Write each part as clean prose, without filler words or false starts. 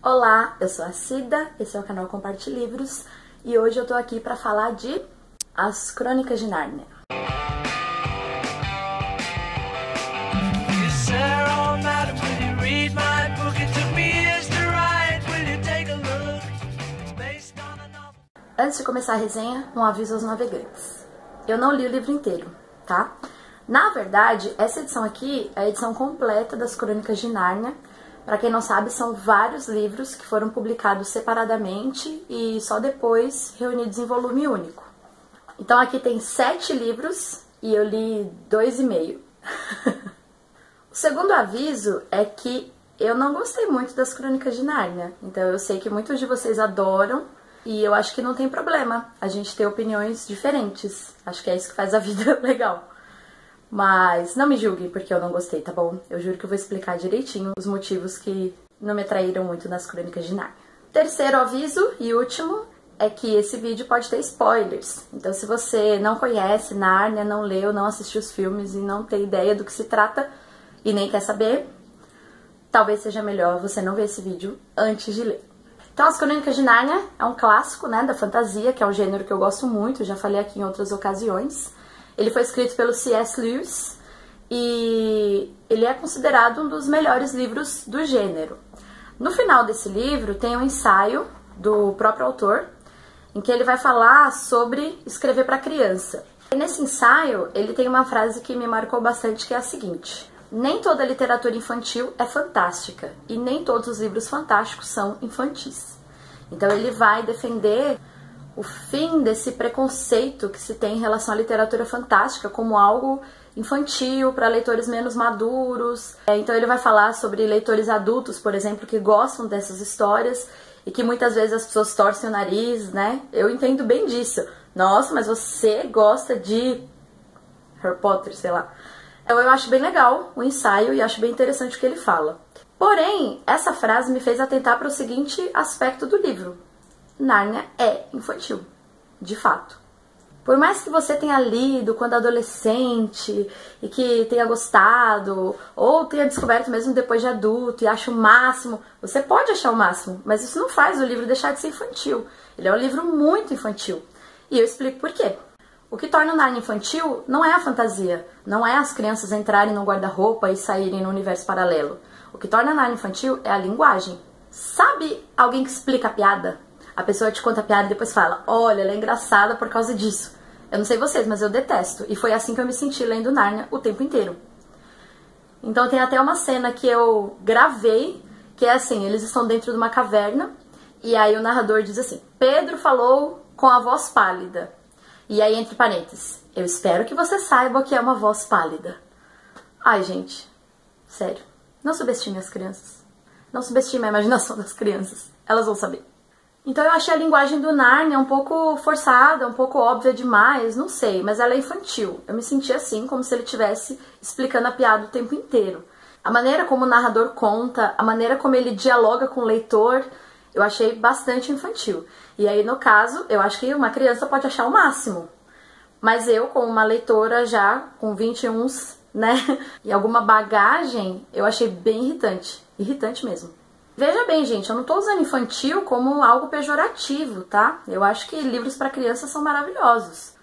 Olá, eu sou a Cida, esse é o canal Compartilhe Livros e hoje eu tô aqui pra falar de As Crônicas de Nárnia. Antes de começar a resenha, um aviso aos navegantes. Eu não li o livro inteiro, tá? Na verdade, essa edição aqui é a edição completa das Crônicas de Nárnia. Pra quem não sabe, são vários livros que foram publicados separadamente e só depois reunidos em volume único. Então aqui tem 7 livros e eu li 2,5. O segundo aviso é que eu não gostei muito das Crônicas de Nárnia. Então eu sei que muitos de vocês adoram e eu acho que não tem problema a gente ter opiniões diferentes. Acho que é isso que faz a vida legal. Mas não me julguem porque eu não gostei, tá bom? Eu juro que eu vou explicar direitinho os motivos que não me atraíram muito nas Crônicas de Nárnia. Terceiro aviso e último é que esse vídeo pode ter spoilers. Então se você não conhece Nárnia, não leu, não assistiu os filmes e não tem ideia do que se trata e nem quer saber, talvez seja melhor você não ver esse vídeo antes de ler. Então As Crônicas de Nárnia é um clássico, né, da fantasia, que é um gênero que eu gosto muito, já falei aqui em outras ocasiões. Ele foi escrito pelo C.S. Lewis e ele é considerado um dos melhores livros do gênero. No final desse livro tem um ensaio do próprio autor, em que ele vai falar sobre escrever para criança. E nesse ensaio ele tem uma frase que me marcou bastante, que é a seguinte: nem toda literatura infantil é fantástica e nem todos os livros fantásticos são infantis. Então ele vai defender o fim desse preconceito que se tem em relação à literatura fantástica como algo infantil, para leitores menos maduros. Então ele vai falar sobre leitores adultos, por exemplo, que gostam dessas histórias e que muitas vezes as pessoas torcem o nariz, né? Eu entendo bem disso. Nossa, mas você gosta de Harry Potter, sei lá. Então eu acho bem legal o ensaio e acho bem interessante o que ele fala. Porém, essa frase me fez atentar para o seguinte aspecto do livro: Nárnia é infantil, de fato. Por mais que você tenha lido quando adolescente e que tenha gostado, ou tenha descoberto mesmo depois de adulto e ache o máximo, você pode achar o máximo, mas isso não faz o livro deixar de ser infantil. Ele é um livro muito infantil. E eu explico por quê. O que torna o Nárnia infantil não é a fantasia, não é as crianças entrarem no guarda-roupa e saírem no universo paralelo. O que torna a Nárnia infantil é a linguagem. Sabe alguém que explica a piada? A pessoa te conta a piada e depois fala: olha, ela é engraçada por causa disso. Eu não sei vocês, mas eu detesto. E foi assim que eu me senti lendo Nárnia o tempo inteiro. Então tem até uma cena que eu gravei, que é assim: eles estão dentro de uma caverna, e aí o narrador diz assim: Pedro falou com a voz pálida. E aí, entre parênteses, eu espero que você saiba o que é uma voz pálida. Ai, gente, sério, não subestime as crianças. Não subestime a imaginação das crianças. Elas vão saber. Então eu achei a linguagem do Nárnia um pouco forçada, um pouco óbvia demais, não sei, mas ela é infantil. Eu me senti assim, como se ele estivesse explicando a piada o tempo inteiro. A maneira como o narrador conta, a maneira como ele dialoga com o leitor, eu achei bastante infantil. E aí, no caso, eu acho que uma criança pode achar o máximo. Mas eu, como uma leitora já com 21, né, e alguma bagagem, eu achei bem irritante. Irritante mesmo. Veja bem, gente, eu não tô usando infantil como algo pejorativo, tá? Eu acho que livros para crianças são maravilhosos.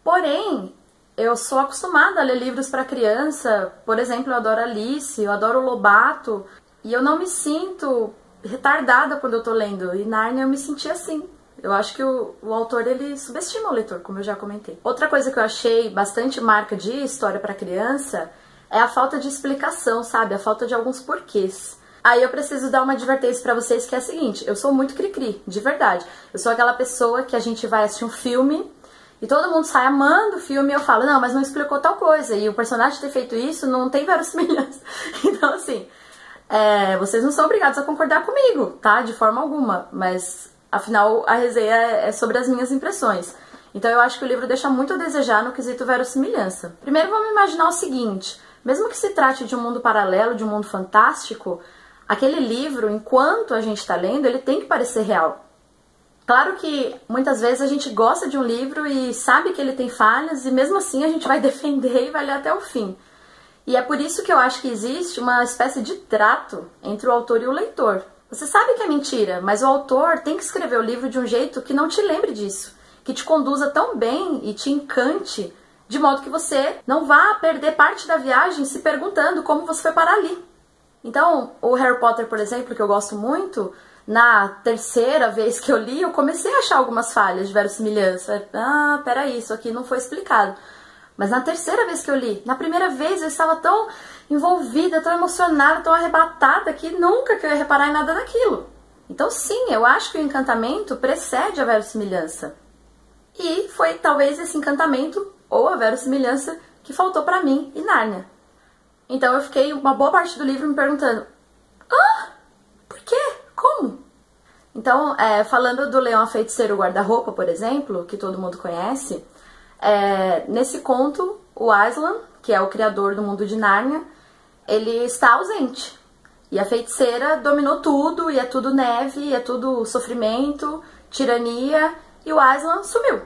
Porém, eu sou acostumada a ler livros para criança. Por exemplo, eu adoro Alice, eu adoro Lobato, e eu não me sinto retardada quando eu tô lendo. E Nárnia eu me senti assim. Eu acho que o autor, ele subestima o leitor, como eu já comentei. Outra coisa que eu achei bastante marca de história para criança é a falta de explicação, sabe? A falta de alguns porquês. Aí eu preciso dar uma advertência pra vocês, que é a seguinte: eu sou muito cri-cri, de verdade. Eu sou aquela pessoa que a gente vai assistir um filme e todo mundo sai amando o filme e eu falo: não, mas não explicou tal coisa, e o personagem ter feito isso não tem verossimilhança. Então assim, vocês não são obrigados a concordar comigo, tá? De forma alguma, mas afinal a resenha é sobre as minhas impressões. Então eu acho que o livro deixa muito a desejar no quesito verossimilhança. Primeiro vamos imaginar o seguinte: mesmo que se trate de um mundo paralelo, de um mundo fantástico, aquele livro, enquanto a gente está lendo, ele tem que parecer real. Claro que muitas vezes a gente gosta de um livro e sabe que ele tem falhas e mesmo assim a gente vai defender e vai ler até o fim. E é por isso que eu acho que existe uma espécie de trato entre o autor e o leitor. Você sabe que é mentira, mas o autor tem que escrever o livro de um jeito que não te lembre disso, que te conduza tão bem e te encante, de modo que você não vá perder parte da viagem se perguntando como você foi parar ali. Então, o Harry Potter, por exemplo, que eu gosto muito, na terceira vez que eu li, eu comecei a achar algumas falhas de verossimilhança. Ah, peraí, isso aqui não foi explicado. Mas na terceira vez que eu li, na primeira vez eu estava tão envolvida, tão emocionada, tão arrebatada, que nunca que eu ia reparar em nada daquilo. Então sim, eu acho que o encantamento precede a verossimilhança. E foi talvez esse encantamento, ou a verossimilhança, que faltou pra mim em Nárnia. Então eu fiquei uma boa parte do livro me perguntando, por quê? Como? Então, falando do Leão, a Feiticeira e o Guarda-Roupa, por exemplo, que todo mundo conhece, nesse conto, o Aslan, que é o criador do mundo de Nárnia, ele está ausente. E a feiticeira dominou tudo, e é tudo neve, e é tudo sofrimento, tirania, e o Aslan sumiu.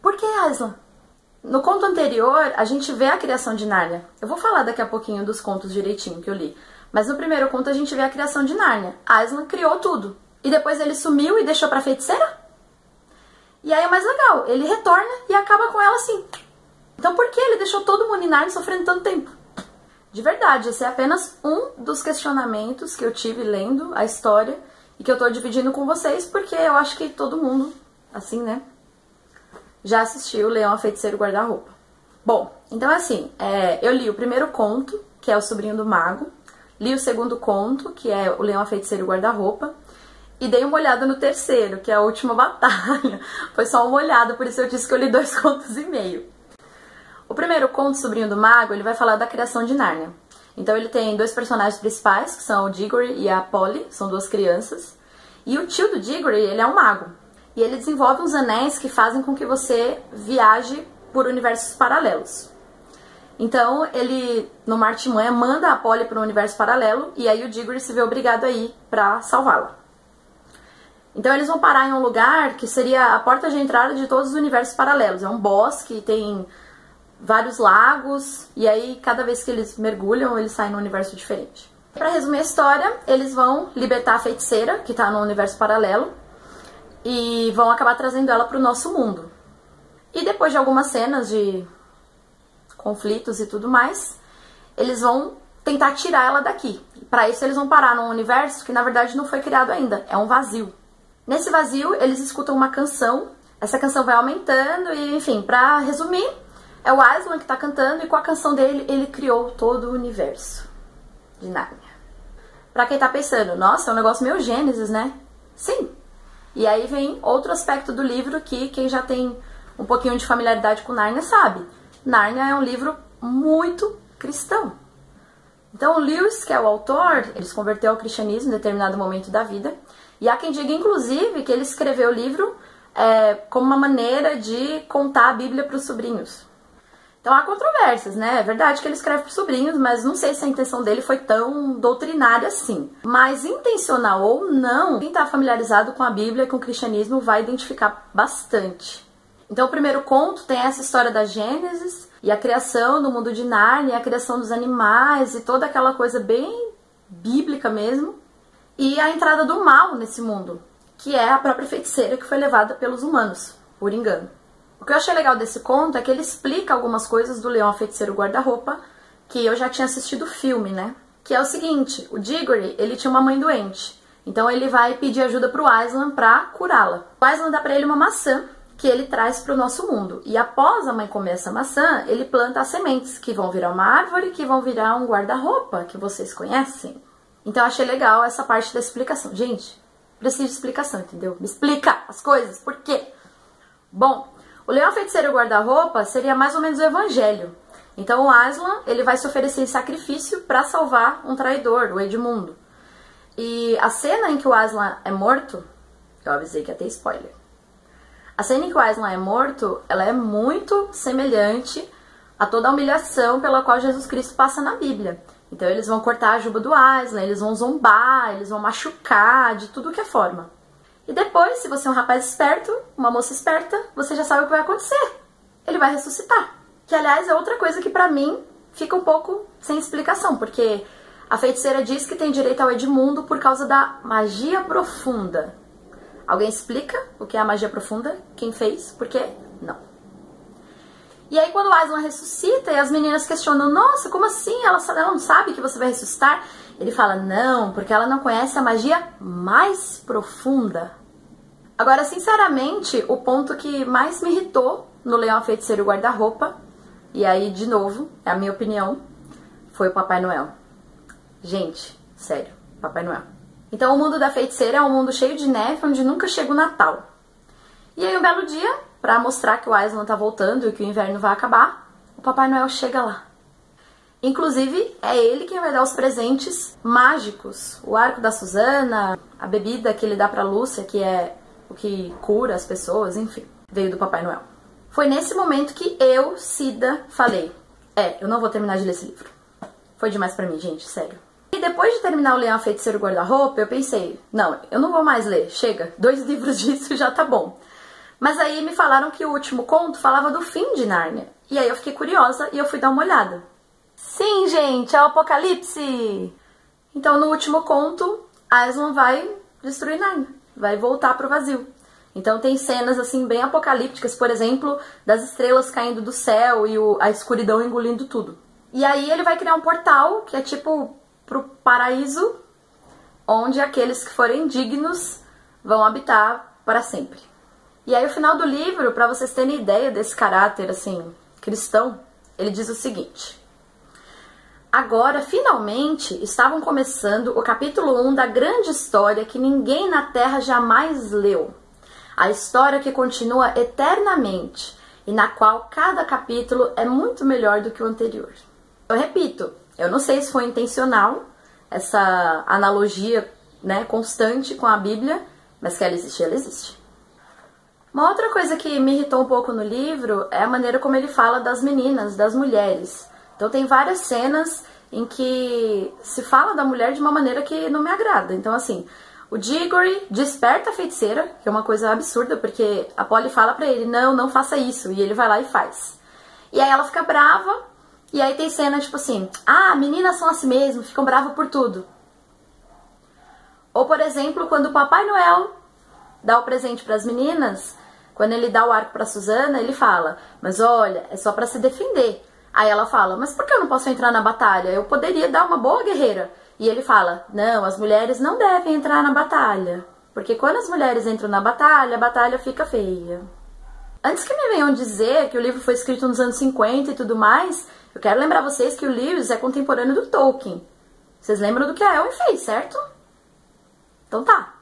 Por que Aslan? No conto anterior, a gente vê a criação de Nárnia. Eu vou falar daqui a pouquinho dos contos direitinho que eu li. Mas no primeiro conto a gente vê a criação de Nárnia. Aslan criou tudo. E depois ele sumiu e deixou pra feiticeira? E aí é mais legal, ele retorna e acaba com ela assim. Então por que ele deixou todo mundo em Nárnia sofrendo tanto tempo? De verdade, esse é apenas um dos questionamentos que eu tive lendo a história e que eu tô dividindo com vocês, porque eu acho que todo mundo, assim, né, já assistiu Leão, a Feiticeira e o Guarda-Roupa. Bom, então assim, eu li o primeiro conto, que é O Sobrinho do Mago, li o segundo conto, que é O Leão, a Feiticeira e o Guarda-Roupa, e dei uma olhada no terceiro, que é A Última Batalha. Foi só uma olhada, por isso eu disse que eu li 2 contos e meio. O primeiro conto, Sobrinho do Mago, ele vai falar da criação de Nárnia. Então ele tem 2 personagens principais, que são o Diggory e a Polly, são 2 crianças. E o tio do Diggory, ele é um mago. E ele desenvolve uns anéis que fazem com que você viaje por universos paralelos. Então ele, numa artimanha, manda a Polly para um universo paralelo, e aí o Diggory se vê obrigado a ir para salvá-la. Então eles vão parar em um lugar que seria a porta de entrada de todos os universos paralelos. É um bosque, tem vários lagos, e aí cada vez que eles mergulham, eles saem num universo diferente. Para resumir a história, eles vão libertar a feiticeira, que está no universo paralelo, e vão acabar trazendo ela para o nosso mundo. E depois de algumas cenas de conflitos e tudo mais, eles vão tentar tirar ela daqui. Para isso eles vão parar num universo que na verdade não foi criado ainda, é um vazio. Nesse vazio eles escutam uma canção, essa canção vai aumentando e, enfim, para resumir, é o Aslan que está cantando e com a canção dele ele criou todo o universo de Nárnia. Para quem tá pensando, nossa, é um negócio meio Gênesis, né? Sim. E aí vem outro aspecto do livro que quem já tem um pouquinho de familiaridade com Nárnia sabe. Nárnia é um livro muito cristão. Então o Lewis, que é o autor, ele se converteu ao cristianismo em determinado momento da vida. E há quem diga, inclusive, que ele escreveu o livro como uma maneira de contar a Bíblia para os sobrinhos. Então há controvérsias, né? É verdade que ele escreve para os sobrinhos, mas não sei se a intenção dele foi tão doutrinária assim. Mas intencional ou não, quem está familiarizado com a Bíblia e com o cristianismo vai identificar bastante. Então o primeiro conto tem essa história da Gênesis e a criação do mundo de Nárnia, a criação dos animais e toda aquela coisa bem bíblica mesmo. E a entrada do mal nesse mundo, que é a própria feiticeira que foi levada pelos humanos, por engano. O que eu achei legal desse conto é que ele explica algumas coisas do Leão, a Feiticeira e o Guarda-Roupa, que eu já tinha assistido o filme, né? Que é o seguinte, o Diggory, ele tinha uma mãe doente, então ele vai pedir ajuda pro Aslan pra curá-la. O Aslan dá pra ele uma maçã, que ele traz pro nosso mundo. E após a mãe comer essa maçã, ele planta as sementes, que vão virar uma árvore, que vão virar um guarda-roupa, que vocês conhecem. Então eu achei legal essa parte da explicação. Gente, preciso de explicação, entendeu? Me explica as coisas, por quê? Bom, o Leão, a Feiticeira e o Guarda-Roupa seria mais ou menos o evangelho. Então o Aslan, ele vai se oferecer em sacrifício para salvar um traidor, o Edmundo. E a cena em que o Aslan é morto, eu avisei que ia ter spoiler. A cena em que o Aslan é morto, ela é muito semelhante a toda a humilhação pela qual Jesus Cristo passa na Bíblia. Então eles vão cortar a juba do Aslan, eles vão zombar, eles vão machucar, de tudo que é forma. E depois, se você é um rapaz esperto, uma moça esperta, você já sabe o que vai acontecer. Ele vai ressuscitar. Que, aliás, é outra coisa que pra mim fica um pouco sem explicação, porque A feiticeira diz que tem direito ao Edmundo por causa da magia profunda. Alguém explica o que é a magia profunda? Quem fez? Por quê? Não. E aí quando o Aslan ressuscita e as meninas questionam, nossa, como assim? Ela não sabe que você vai ressuscitar? Ele fala, não, porque ela não conhece a magia mais profunda. Agora, sinceramente, o ponto que mais me irritou no Leão, a Feiticeira e o Guarda-Roupa, e aí, de novo, é a minha opinião, foi o Papai Noel. Gente, sério, Papai Noel. Então, o mundo da feiticeira é um mundo cheio de neve, onde nunca chega o Natal. E aí, um belo dia, pra mostrar que o Aslan tá voltando e que o inverno vai acabar, o Papai Noel chega lá. Inclusive, é ele quem vai dar os presentes mágicos. O arco da Susana, a bebida que ele dá pra Lúcia, que é o que cura as pessoas, enfim, veio do Papai Noel. Foi nesse momento que eu, Cida, falei, eu não vou terminar de ler esse livro. Foi demais pra mim, gente, sério. E depois de terminar o Leão, a Feiticeira e o Guarda-Roupa, eu pensei, não, eu não vou mais ler, chega, 2 livros disso já tá bom. Mas aí me falaram que o último conto falava do fim de Nárnia. E aí eu fiquei curiosa e eu fui dar uma olhada. Sim, gente, é o Apocalipse! Então, no último conto, Aslan vai destruir Nárnia, vai voltar pro vazio. Então tem cenas, assim, bem apocalípticas, por exemplo, das estrelas caindo do céu e a escuridão engolindo tudo. E aí ele vai criar um portal, que é tipo pro paraíso, onde aqueles que forem dignos vão habitar para sempre. E aí o final do livro, para vocês terem ideia desse caráter, assim, cristão, ele diz o seguinte... Agora, finalmente, estavam começando o capítulo 1 da grande história que ninguém na Terra jamais leu. A história que continua eternamente e na qual cada capítulo é muito melhor do que o anterior. Eu repito, eu não sei se foi intencional essa analogia, né, constante com a Bíblia, mas que ela existe, ela existe. Uma outra coisa que me irritou um pouco no livro é a maneira como ele fala das meninas, das mulheres. Então tem várias cenas em que se fala da mulher de uma maneira que não me agrada. Então assim, o Diggory desperta a feiticeira, que é uma coisa absurda, porque a Polly fala pra ele, não faça isso, e ele vai lá e faz. E aí ela fica brava, e aí tem cena tipo assim, meninas são assim mesmo, ficam bravas por tudo. Ou por exemplo, quando o Papai Noel dá o presente pras meninas, quando ele dá o arco pra Susana, ele fala, mas olha, é só pra se defender. Aí ela fala, mas por que eu não posso entrar na batalha? Eu poderia dar uma boa guerreira. E ele fala, não, as mulheres não devem entrar na batalha. Porque quando as mulheres entram na batalha, a batalha fica feia. Antes que me venham dizer que o livro foi escrito nos anos 50 e tudo mais, eu quero lembrar vocês que o Lewis é contemporâneo do Tolkien. Vocês lembram do que a Elwyn fez, certo? Então tá.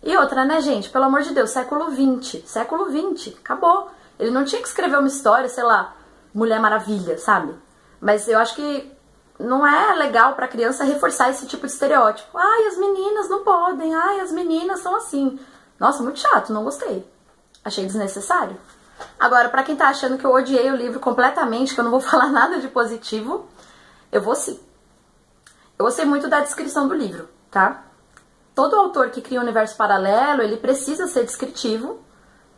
E outra, né, gente? Pelo amor de Deus, século XX. Século XX, acabou. Ele não tinha que escrever uma história, sei lá, Mulher Maravilha, sabe? Mas eu acho que não é legal pra criança reforçar esse tipo de estereótipo. Ai, as meninas não podem. Ai, as meninas são assim. Nossa, muito chato, não gostei. Achei desnecessário. Agora, pra quem tá achando que eu odiei o livro completamente, que eu não vou falar nada de positivo, eu vou sim. Eu gostei muito da descrição do livro, tá? Todo autor que cria um universo paralelo, ele precisa ser descritivo.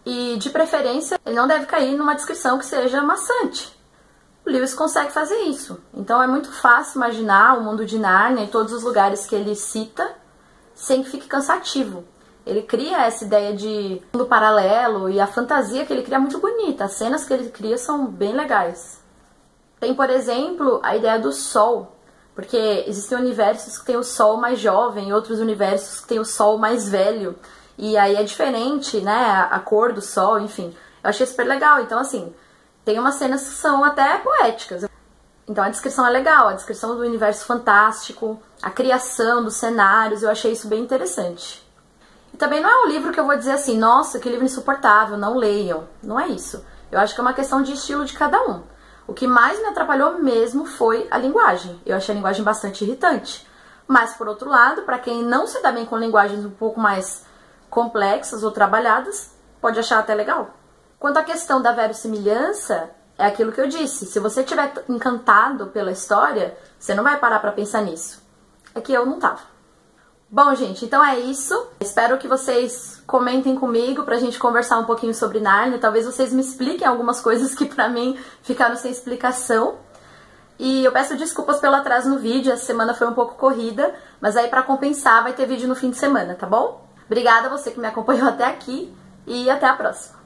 E, de preferência, ele não deve cair numa descrição que seja maçante. O Lewis consegue fazer isso. Então é muito fácil imaginar o mundo de Nárnia e todos os lugares que ele cita sem que fique cansativo. Ele cria essa ideia de mundo paralelo e a fantasia que ele cria é muito bonita. As cenas que ele cria são bem legais. Tem, por exemplo, a ideia do sol. Porque existem universos que tem o sol mais jovem e outros universos que tem o sol mais velho. E aí é diferente, né, a cor do sol, enfim. Eu achei super legal. Então, assim, tem umas cenas que são até poéticas. Então a descrição é legal, a descrição do universo fantástico, a criação dos cenários, eu achei isso bem interessante. E também não é um livro que eu vou dizer assim, nossa, que livro insuportável, não leiam. Não é isso. Eu acho que é uma questão de estilo de cada um. O que mais me atrapalhou mesmo foi a linguagem. Eu achei a linguagem bastante irritante. Mas, por outro lado, para quem não se dá bem com linguagens um pouco mais complexas ou trabalhadas, pode achar até legal. Quanto à questão da verossimilhança, é aquilo que eu disse. Se você estiver encantado pela história, você não vai parar pra pensar nisso. É que eu não tava. Bom, gente, então é isso. Espero que vocês comentem comigo pra gente conversar um pouquinho sobre Nárnia. Talvez vocês me expliquem algumas coisas que pra mim ficaram sem explicação. E eu peço desculpas pelo atraso no vídeo, essa semana foi um pouco corrida, mas aí pra compensar vai ter vídeo no fim de semana, tá bom? Obrigada a você que me acompanhou até aqui e até a próxima.